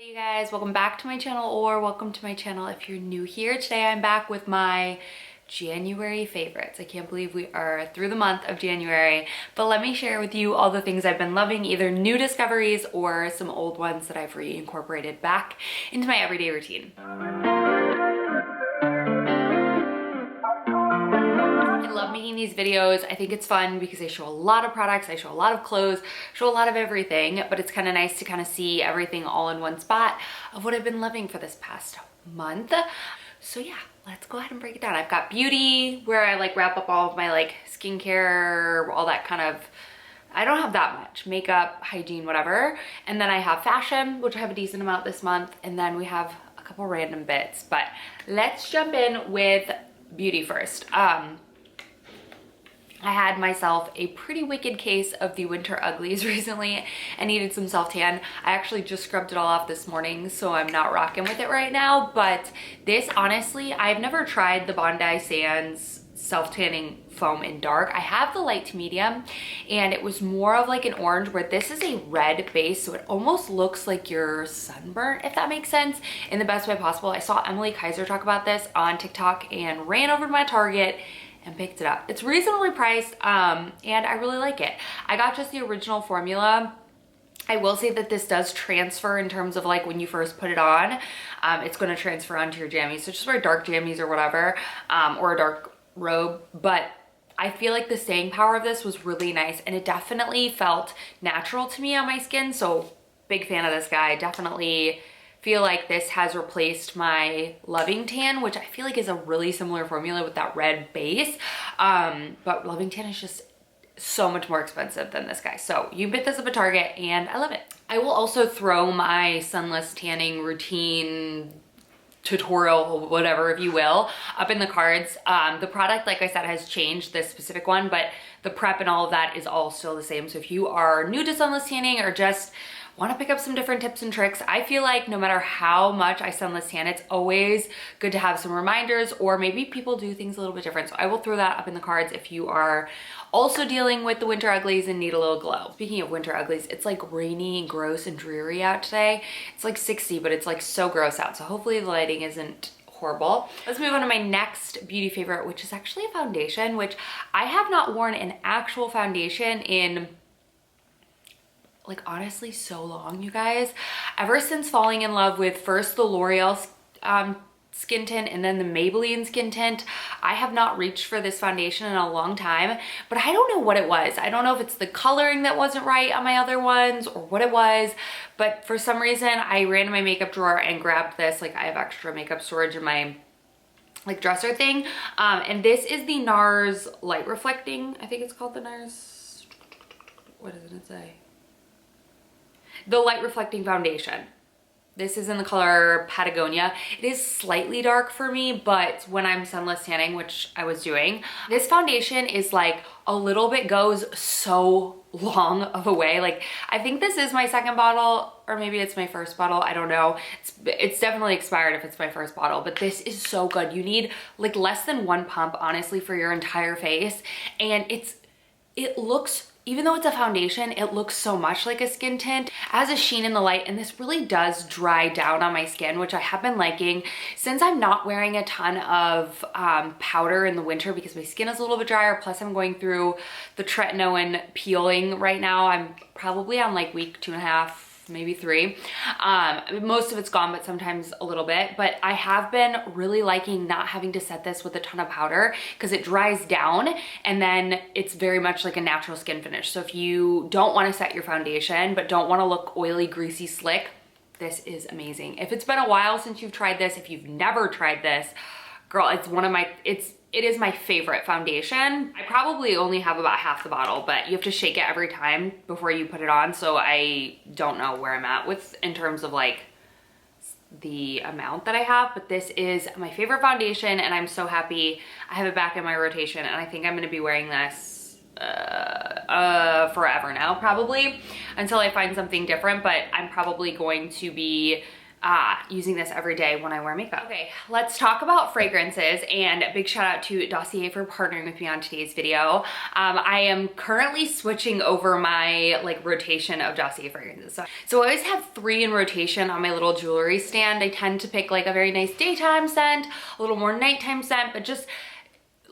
Hey you guys, welcome back to my channel, or welcome to my channel if you're new here. Today I'm back with my January favorites. I can't believe we are through the month of January, but let me share with you all the things I've been loving, either new discoveries or some old ones that I've reincorporated back into my everyday routine. I love making these videos. I think it's fun because I show a lot of products, I show a lot of clothes, show a lot of everything, but it's kind of nice to kind of see everything all in one spot of what I've been loving for this past month. So yeah, let's go ahead and break it down. I've got beauty, where I like wrap up all of my like skincare, all that kind of, I don't have that much, makeup, hygiene, whatever. And then I have fashion, which I have a decent amount this month. And then we have a couple random bits, but let's jump in with beauty first. I had myself a pretty wicked case of the winter uglies recently and needed some self-tan. I actually just scrubbed it all off this morning, so I'm not rocking with it right now. But this, honestly, I've never tried the Bondi Sands self-tanning foam in dark. I have the light to medium, and it was more of like an orange, where this is a red base, so it almost looks like you're sunburnt, if that makes sense, in the best way possible. I saw Emily Kaiser talk about this on TikTok and ran over to my Target and picked it up. It's reasonably priced, and I really like it. I got just the original formula. I will say that this does transfer in terms of like when you first put it on, it's going to transfer onto your jammies. So just wear dark jammies or whatever, or a dark robe. But I feel like the staying power of this was really nice, and it definitely felt natural to me on my skin. So big fan of this guy. Definitely feel like this has replaced my Loving Tan, which I feel like is a really similar formula with that red base. But Loving Tan is just so much more expensive than this guy. So you can pick this up at Target, and I love it. I will also throw my sunless tanning routine tutorial, whatever, if you will, up in the cards. The product, like I said, has changed, this specific one, but the prep and all of that is all still the same. So if you are new to sunless tanning or just want to pick up some different tips and tricks, I feel like no matter how much I sunless tan, it's always good to have some reminders, or maybe people do things a little bit different. So I will throw that up in the cards if you are also dealing with the winter uglies and need a little glow. Speaking of winter uglies, it's like rainy and gross and dreary out today. It's like 60, but it's like so gross out. So hopefully the lighting isn't horrible. Let's move on to my next beauty favorite, which is actually a foundation, which I have not worn an actual foundation in, like, honestly, so long, you guys. Ever since falling in love with first the L'Oreal skin tint and then the Maybelline skin tint, I have not reached for this foundation in a long time, but I don't know what it was. I don't know if it's the coloring that wasn't right on my other ones or what it was, but for some reason I ran to my makeup drawer and grabbed this. Like, I have extra makeup storage in my like dresser thing, and this is the NARS Light Reflecting, I think it's called the NARS, what does it say? The Light Reflecting Foundation. This is in the color Patagonia. It is slightly dark for me, but when I'm sunless tanning, which I was doing, this foundation is like a little bit goes so long of a way. Like, I think this is my second bottle, or maybe it's my first bottle. I don't know. It's definitely expired if it's my first bottle, but this is so good. You need like less than one pump, honestly, for your entire face. And it looks, even though it's a foundation, it looks so much like a skin tint. It has a sheen in the light, and this really does dry down on my skin, which I have been liking. Since I'm not wearing a ton of powder in the winter because my skin is a little bit drier, plus I'm going through the tretinoin peeling right now. I'm probably on like week 2.5, maybe 3. Most of it's gone, but sometimes a little bit. But I have been really liking not having to set this with a ton of powder, because it dries down and then it's very much like a natural skin finish. So if you don't want to set your foundation but don't want to look oily, greasy, slick, this is amazing. If it's been a while since you've tried this, if you've never tried this, girl, it's one of my, it is my favorite foundation. I probably only have about half the bottle, but you have to shake it every time before you put it on. So I don't know where I'm at with in terms of like the amount that I have, but this is my favorite foundation, and I'm so happy I have it back in my rotation. And I think I'm going to be wearing this forever now, probably until I find something different. But I'm probably going to be using this every day when I wear makeup. Okay, let's talk about fragrances, and a big shout out to Dossier for partnering with me on today's video. I am currently switching over my like rotation of Dossier fragrances. So I always have 3 in rotation on my little jewelry stand. I tend to pick like a very nice daytime scent, a little more nighttime scent, but just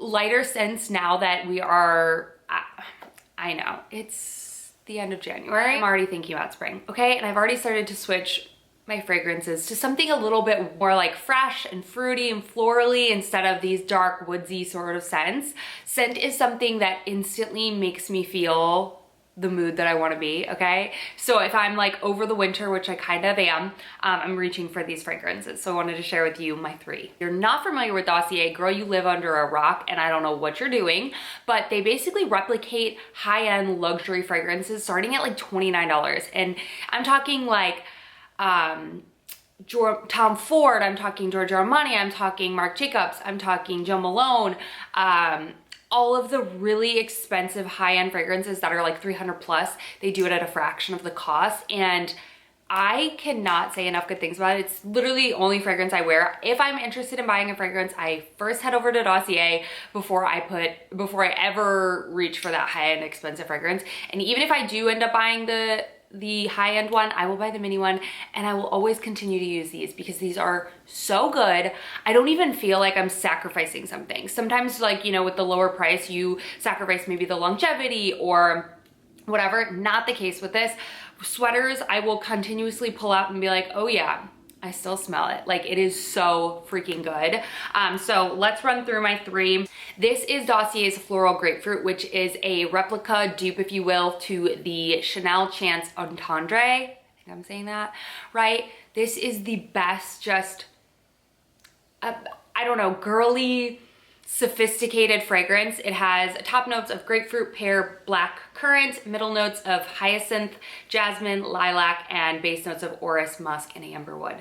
lighter scents now that we are, I know, it's the end of January. I'm already thinking about spring, okay? And I've already started to switch my fragrances to something a little bit more like fresh and fruity and florally instead of these dark woodsy sort of scents. Scent is something that instantly makes me feel the mood that I want to be, okay? So if I'm like over the winter, which I kind of am, I'm reaching for these fragrances. So I wanted to share with you my 3. If you're not familiar with Dossier, girl, you live under a rock and I don't know what you're doing, but they basically replicate high-end luxury fragrances starting at like $29. And I'm talking like Tom Ford, I'm talking Giorgio Armani, I'm talking Marc Jacobs, I'm talking Jo Malone, all of the really expensive high-end fragrances that are like 300 plus, they do it at a fraction of the cost. And I cannot say enough good things about it. It's literally the only fragrance I wear. If I'm interested in buying a fragrance, I first head over to Dossier before I ever reach for that high-end expensive fragrance. And even if I do end up buying the high-end one, I will buy the mini one, and I will always continue to use these because these are so good. I don't even feel like I'm sacrificing something. Sometimes, like, you know, with the lower price, you sacrifice maybe the longevity or whatever. Not the case with this. Sweaters, I will continuously pull out and be like, oh yeah, I still smell it. Like, it is so freaking good. So let's run through my 3. This is Dossier's Floral Grapefruit, which is a replica dupe, if you will, to the Chanel Chance Entendre. I think I'm saying that right. This is the best, just, I don't know, girly, sophisticated fragrance. It has top notes of grapefruit, pear, black currant, middle notes of hyacinth, jasmine, lilac, and base notes of orris, musk, and amberwood.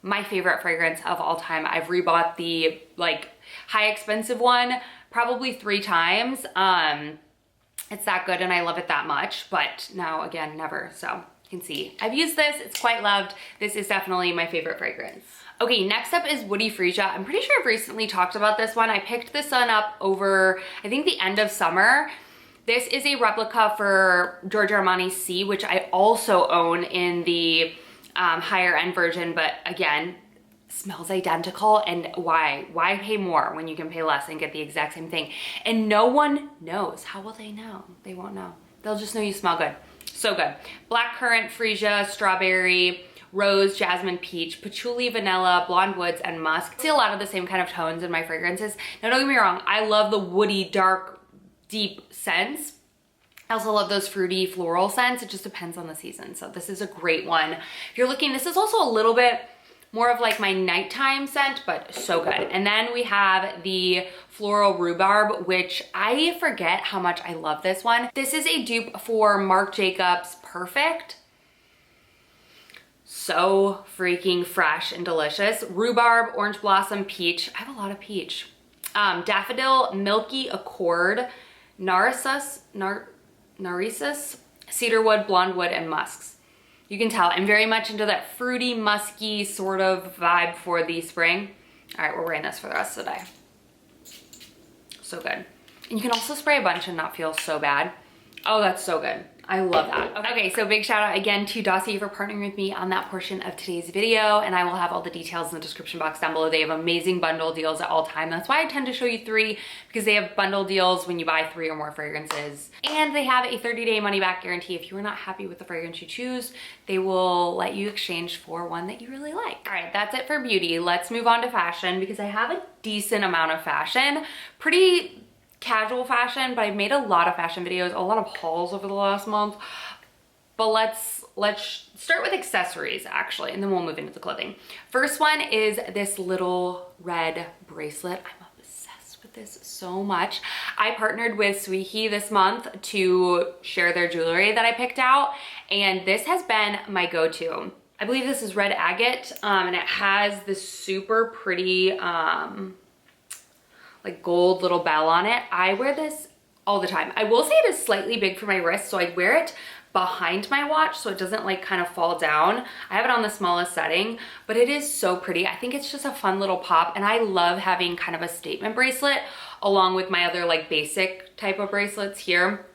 My favorite fragrance of all time. I've rebought the like high expensive one probably 3 times. It's that good and I love it that much, but now again, never. So you can see I've used this, it's quite loved. This is definitely my favorite fragrance. Okay, next up is Woody Freesia. I'm pretty sure I've recently talked about this one. I picked this one up over, I think, the end of summer. This is a replica for Giorgio Armani C, which I also own in the higher end version, but again, smells identical. And why pay more when you can pay less and get the exact same thing? And no one knows. How will they know? They won't know. They'll just know you smell good. So good. Black currant, freesia, strawberry, rose, jasmine, peach, patchouli, vanilla, blonde woods, and musk. I see a lot of the same kind of tones in my fragrances. Now don't get me wrong, I love the woody, dark, deep scents. I also love those fruity floral scents. It just depends on the season. So this is a great one. If you're looking, this is also a little bit more of like my nighttime scent, but so good. And then we have the Floral Rhubarb, which I forget how much I love this one. This is a dupe for Marc Jacobs Perfect. So freaking fresh and delicious. Rhubarb, orange blossom, peach. I have a lot of peach. Daffodil, milky accord, narcissus, cedarwood, blondewood, and musks. You can tell I'm very much into that fruity, musky sort of vibe for the spring. All right, we're wearing this for the rest of the day. So good. And you can also spray a bunch and not feel so bad. Oh, that's so good. I love that. Okay, so big shout out again to Dossier for partnering with me on that portion of today's video, and I will have all the details in the description box down below. They have amazing bundle deals at all time. That's why I tend to show you 3, because they have bundle deals when you buy 3 or more fragrances. And they have a 30-day money-back guarantee. If you are not happy with the fragrance you choose, they will let you exchange for one that you really like. All right, that's it for beauty. Let's move on to fashion, because I have a decent amount of fashion. Pretty casual fashion, but I've made a lot of fashion videos, a lot of hauls over the last month. But let's start with accessories actually, and then we'll move into the clothing. First one is this little red bracelet. I'm obsessed with this so much. I partnered with Sweetie this month to share their jewelry that I picked out, and this has been my go-to. I believe this is red agate, and it has this super pretty like gold little bell on it. I wear this all the time. I will say it is slightly big for my wrist, so I wear it behind my watch so it doesn't like kind of fall down. I have it on the smallest setting, but it is so pretty. I think it's just a fun little pop, and I love having kind of a statement bracelet along with my other like basic type of bracelets here.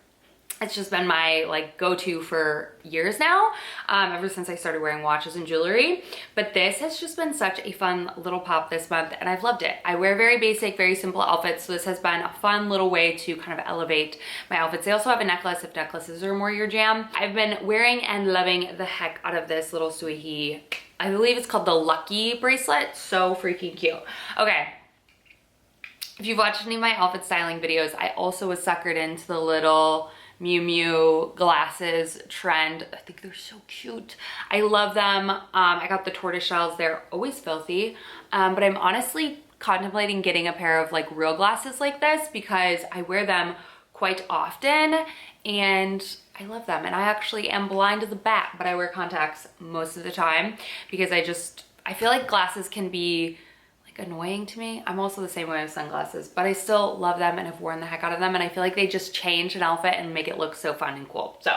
It's just been my like go-to for years now, ever since I started wearing watches and jewelry. But this has just been such a fun little pop this month, and I've loved it. I wear very basic, very simple outfits, so this has been a fun little way to kind of elevate my outfits. They also have a necklace if necklaces are more your jam. I've been wearing and loving the heck out of this little Suihi. I believe it's called the Lucky bracelet. So freaking cute. Okay. If you've watched any of my outfit styling videos, I also was suckered into the little Miu Miu glasses trend. I think they're so cute. I love them. I got the tortoise shells. They're always filthy, but I'm honestly contemplating getting a pair of like real glasses like this because I wear them quite often and I love them. And I actually am blind to the back, but I wear contacts most of the time because I feel like glasses can be annoying to me. I'm also the same way with sunglasses, but I still love them and have worn the heck out of them, and I feel like they just change an outfit and make it look so fun and cool. So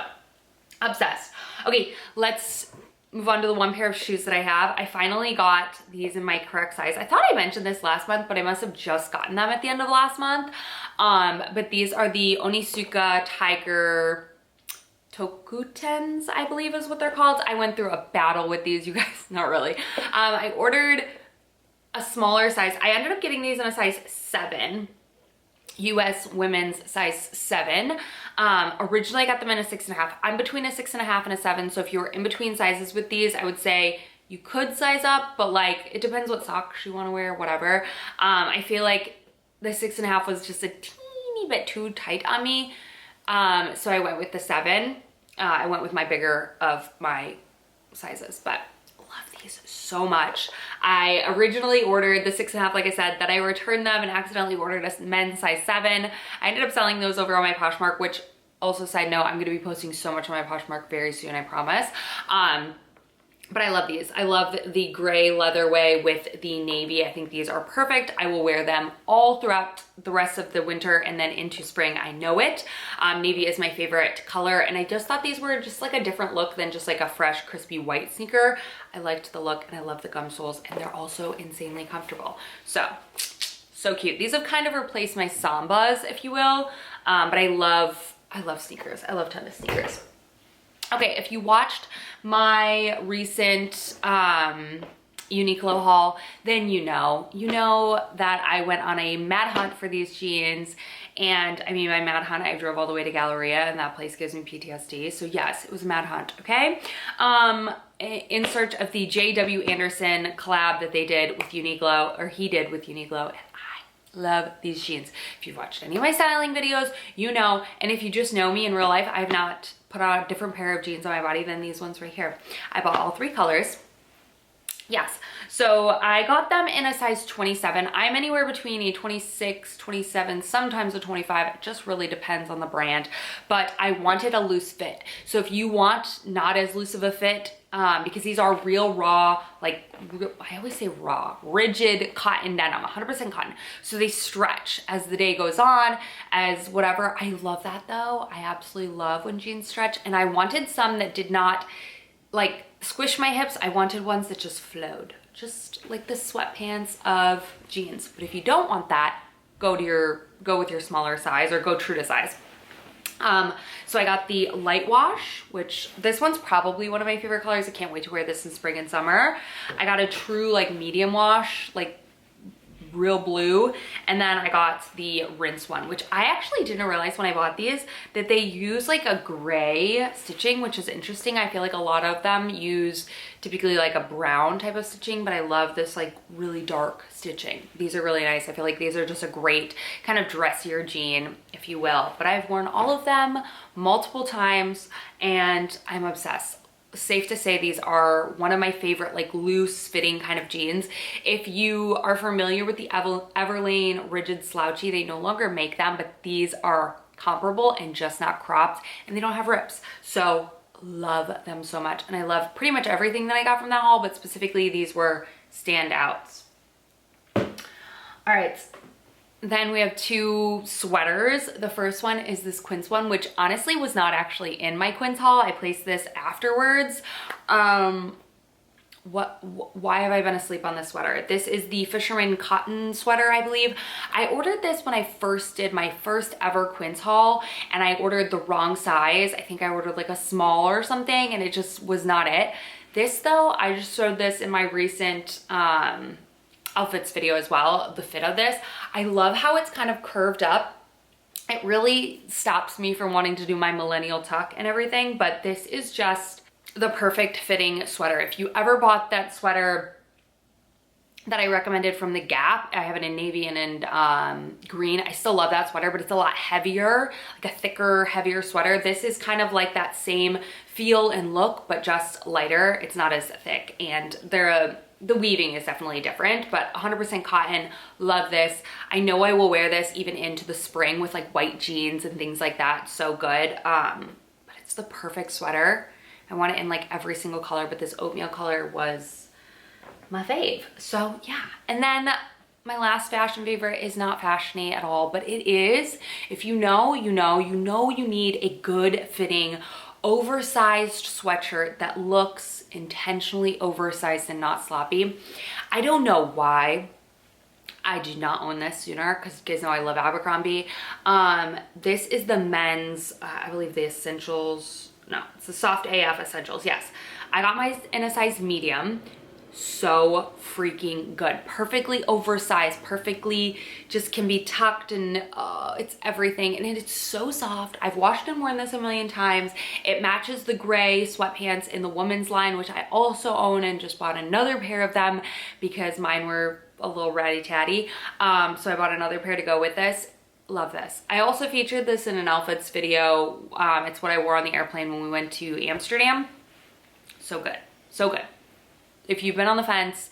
obsessed. Okay, let's move on to the one pair of shoes that I have. I finally got these in my correct size. I thought I mentioned this last month, but I must have just gotten them at the end of last month. But these are the Onitsuka Tiger Tokutens, I believe is what they're called. I went through a battle with these, you guys. Not really. I ordered a smaller size. I ended up getting these in a size 7, US women's size 7. Originally I got them in a 6.5. I'm between a 6.5 and a 7. So if you're in between sizes with these, I would say you could size up, but like it depends what socks you want to wear, whatever. I feel like the 6.5 was just a teeny bit too tight on me. So I went with the 7. I went with my bigger of my sizes, but love these so much. I originally ordered the 6.5, like I said, then I returned them and accidentally ordered a men's size 7. I ended up selling those over on my Poshmark, which also, side note, I'm going to be posting so much on my Poshmark very soon, I promise. But I love these. I love the gray leatherway with the navy. I think these are perfect. I will wear them all throughout the rest of the winter and then into spring. I know it. Navy is my favorite color, and I just thought these were just like a different look than just like a fresh, crispy white sneaker. I liked the look and I love the gum soles, and they're also insanely comfortable. So cute. These have kind of replaced my Sambas, if you will, but I love sneakers. I love tennis sneakers. Okay, if you watched my recent Uniqlo haul, then you know that I went on a mad hunt for these jeans. And I mean, by mad hunt, I drove all the way to Galleria, and that place gives me PTSD. So yes, it was a mad hunt, okay? In search of the J.W. Anderson collab that they did with Uniqlo, or he did with Uniqlo, and I love these jeans. If you've watched any of my styling videos, you know, and if you just know me in real life, I've not put on a different pair of jeans on my body than these ones right here. I bought all 3 colors. Yes, so I got them in a size 27. I'm anywhere between a 26, 27, sometimes a 25. It just really depends on the brand, but I wanted a loose fit. So if you want not as loose of a fit, because these are real raw, like I always say raw, rigid cotton denim, 100% cotton. So they stretch as the day goes on, as whatever. I love that though. I absolutely love when jeans stretch, and I wanted some that did not like squish my hips. I wanted ones that just flowed, just like the sweatpants of jeans. But if you don't want that, go with your smaller size, or go true to size. So I got the light wash, which this one's probably one of my favorite colors. I can't wait to wear this in spring and summer. I got a true like medium wash, like real blue, and then I got the rinse one, which I actually didn't realize when I bought these that they use like a gray stitching, which is interesting. I feel like a lot of them use typically like a brown type of stitching, but I love this like really dark stitching. These are really nice. I feel like these are just a great kind of dressier jean, if you will, but I've worn all of them multiple times and I'm obsessed. Safe to say these are one of my favorite like loose fitting kind of jeans. If you are familiar with the Everlane rigid slouchy, they no longer make them, but these are comparable and just not cropped, and they don't have rips. So love them so much, and I love pretty much everything that I got from that haul, but specifically these were standouts. All right, Then we have two sweaters. The first one is this Quince one, which honestly was not actually in my Quince haul. I placed this afterwards. Why have I been asleep on this sweater? This is the Fisherman cotton sweater, I believe. I ordered this when I first did my first ever Quince haul, and I ordered the wrong size. I think I ordered like a small or something, and it just was not it. This though, I just showed this in my recent outfits video as well, the fit of this. I love how it's kind of curved up. It really stops me from wanting to do my millennial tuck and everything, but this is just the perfect fitting sweater. If you ever bought that sweater that I recommended from the Gap, I have it in navy and in green. I still love that sweater, but it's a lot heavier, like a thicker, heavier sweater. This is kind of like that same feel and look, but just lighter. It's not as thick, and the weaving is definitely different, but 100% cotton. Love this. I know I will wear this even into the spring with like white jeans and things like that. So good. But it's the perfect sweater. I want it in like every single color, but this oatmeal color was my fave. So yeah. And then my last fashion favorite is not fashiony at all, but it is, if you know, you need a good fitting, oversized sweatshirt that looks intentionally oversized and not sloppy. I don't know why I did not own this sooner, because you guys know I love Abercrombie. This is the men's, I believe the Essentials. No, it's the Soft AF Essentials. Yes, I got mine in a size medium. So freaking good. Perfectly oversized, perfectly just can be tucked, and it's everything. And it's so soft. I've washed and worn this a million times. It matches the gray sweatpants in the women's line, which I also own, and just bought another pair of them because mine were a little ratty tatty. So I bought another pair to go with this. Love this. I also featured this in an outfits video. It's what I wore on the airplane when we went to Amsterdam. So good. So good. If you've been on the fence,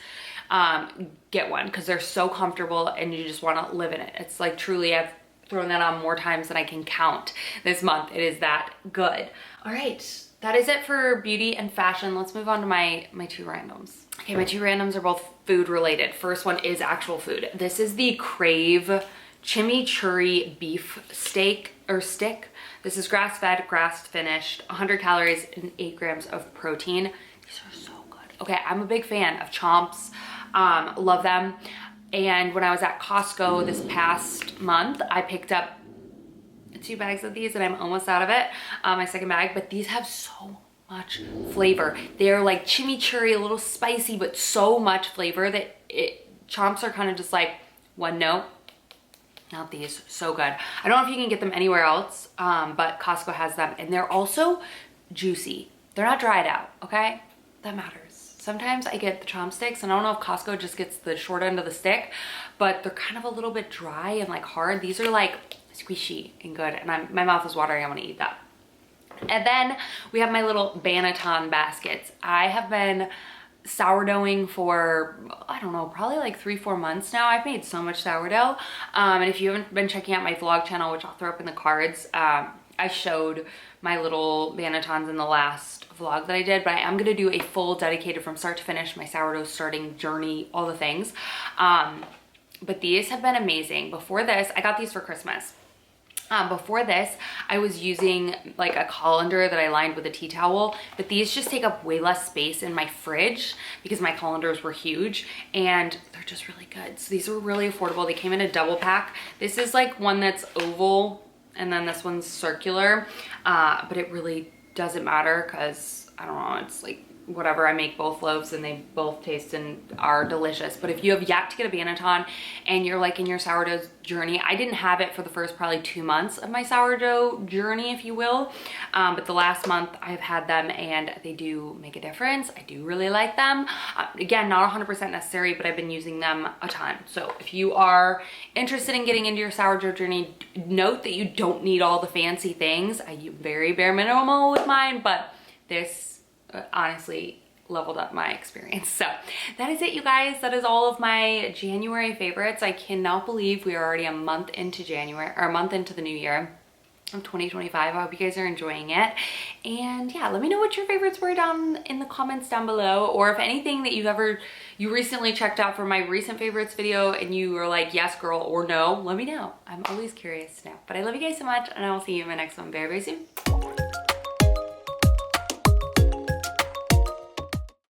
get one, because they're so comfortable and you just want to live in it. It's like truly, I've thrown that on more times than I can count this month. It is that good. All right, that is it for beauty and fashion. Let's move on to my two randoms. Okay, my two randoms are both food related. First one is actual food. This is the KRAVE chimichurri beef steak or stick. This is grass-fed, grass-finished, 100 calories and 8 grams of protein. These are so good. Okay, I'm a big fan of Chomps. Love them. And when I was at Costco this past month, I picked up 2 bags of these, and I'm almost out of it, my second bag, but these have so much flavor. They're like chimichurri, a little spicy, but so much flavor that Chomps are kind of just like one note. Not these. So good. I don't know if you can get them anywhere else, but Costco has them, and they're also juicy. They're not dried out, okay? That matters. Sometimes I get the Chomp sticks, and I don't know if Costco just gets the short end of the stick, but they're kind of a little bit dry and like hard. These are like squishy and good, and my mouth is watering. I want to eat that. And then we have my little Banneton baskets. I have been sourdoughing for, I don't know, probably like 3-4 months now. I've made so much sourdough. And if you haven't been checking out my vlog channel, which I'll throw up in the cards, I showed my little Bannetons in the last vlog that I did, but I am going to do a full dedicated from start to finish, my sourdough starting journey, all the things. But these have been amazing. Before this, I got these for Christmas. Before this, I was using like a colander that I lined with a tea towel, but these just take up way less space in my fridge because my colanders were huge, and they're just really good. So these were really affordable. They came in a double pack. This is like one that's oval, and then this one's circular, but it really doesn't matter because, I don't know, it's like whatever. I make both loaves and they both taste and are delicious. But if you have yet to get a Banneton and you're like in your sourdough journey, I didn't have it for the first probably 2 months of my sourdough journey, if you will, but the last month I've had them and they do make a difference. I do really like them. Again, not 100% necessary, but I've been using them a ton. So if you are interested in getting into your sourdough journey, note that you don't need all the fancy things. I use very bare minimal with mine, but this honestly leveled up my experience. So that is it, you guys. That is all of my January favorites. I cannot believe we are already a month into January, or a month into the new year of 2025. I hope you guys are enjoying it. And yeah, let me know what your favorites were down in the comments down below, or if anything that you've ever you recently checked out for my recent favorites video and you were like, yes, girl, or no, let me know. I'm always curious to know. But I love you guys so much, and I will see you in my next one very, very soon.